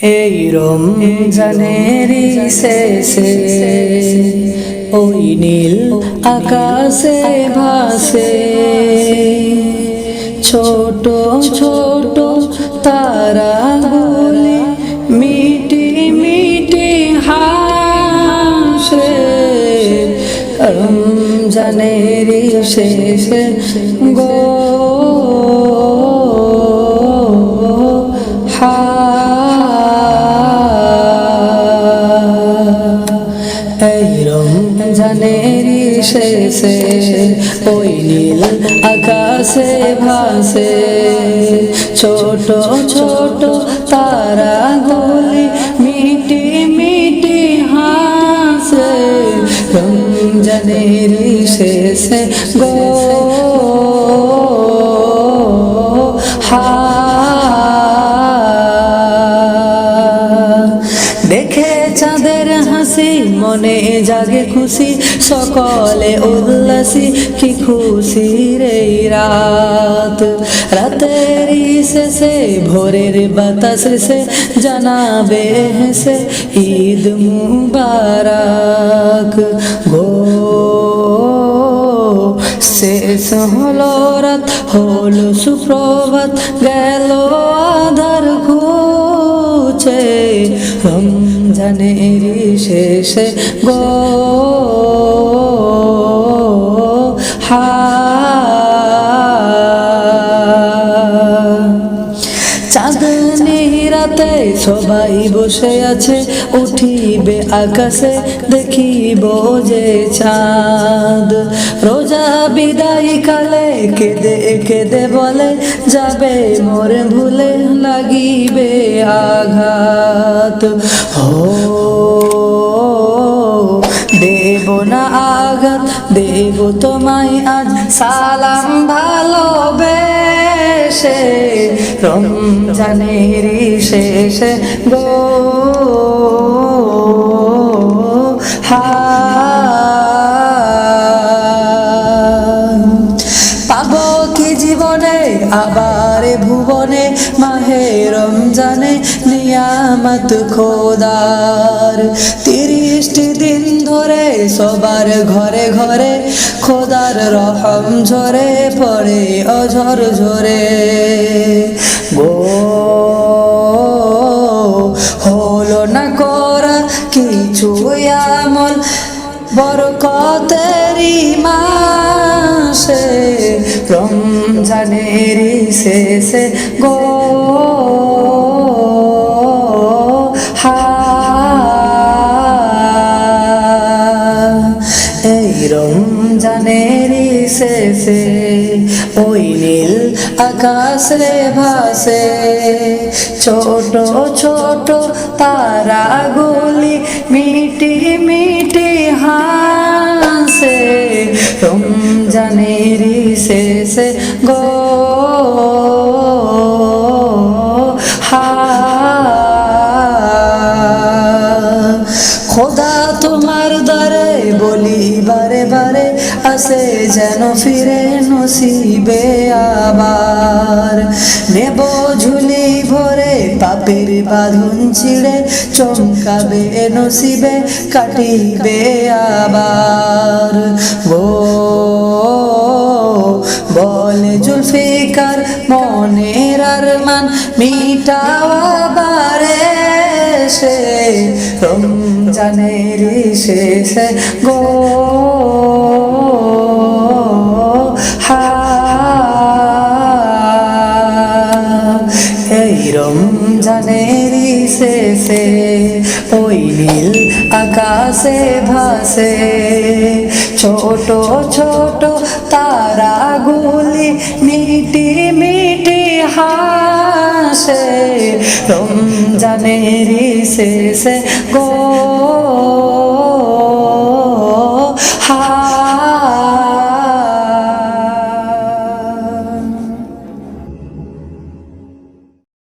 এই রমজানের শেষে ওই নীল আকাশে ভাসে ছোট ছোট তারাগুলি মিটি মিটি হাসে। রমজানের শেষে গো এই রমজানের শেষে ওই নীল আকাশে ভাসে ছোট ছোট তারাগুলি মিটি মিটি হাসে। রমজানের শেষে গো দেখে চাঁদের হাসি মনে জাগে খুশি সকলে উল্লাসী কি খুশি রে রাত। রাতের শেষে ভোরের বাতাস সে জানাবে হেসে ঈদ মুবারক গো। শেষ হলো রাত হলো সুপ্রভাত গেল আধার ঘুচে। রমজানের শেষে গো চাঁদনি রাতে সবাই বসে আছে উঠিবে আকাশে দেখিব যে চাঁদ। রোজা বিদায় কালে কেঁদে কেঁদে বলে যাবে মোর ভুলে লাগিবে আঘাত। দেব না আঘাত দেব তোমায় আজ সালাম ভালোবেসে। রমজানের শেষে গো পাবো কি জীবনে আবার ভুবনে মাহে রমজানে নিয়ামত খোদার। 30টি দিন ধরে সবার ঘরে ঘরে খোদার রহম ঝরে পড়ে অঝর ঝরে গো। হলো না করা কিছু আমল বরকতেরি মাসে। রমজানের শেষে গো এই রমজানের শেষে ওই নীল আকাশে ভাসে ছোট ছোট তারাগুলি মিটি মিটি হাসে। রমজানের শেষে গো খোদা তোমার দ্বারে বলি বারে বারে আসে যেন ফিরে নসিবে আবার। নেব ঝুলি ভরে পাপের বাঁধন ছিঁড়ে চমকাবে নসিবে কাটিবে আবার গো। বলে জুলফিকার মনের আরমান মিটাও আবার এসে। রমজানের শেষে গো এই রমজানের শেষে ওই নীল আকাশে ভাসে ছোট ছোট তারাগুলি মিটি মিটি হাসে। রমজানের শেষে গো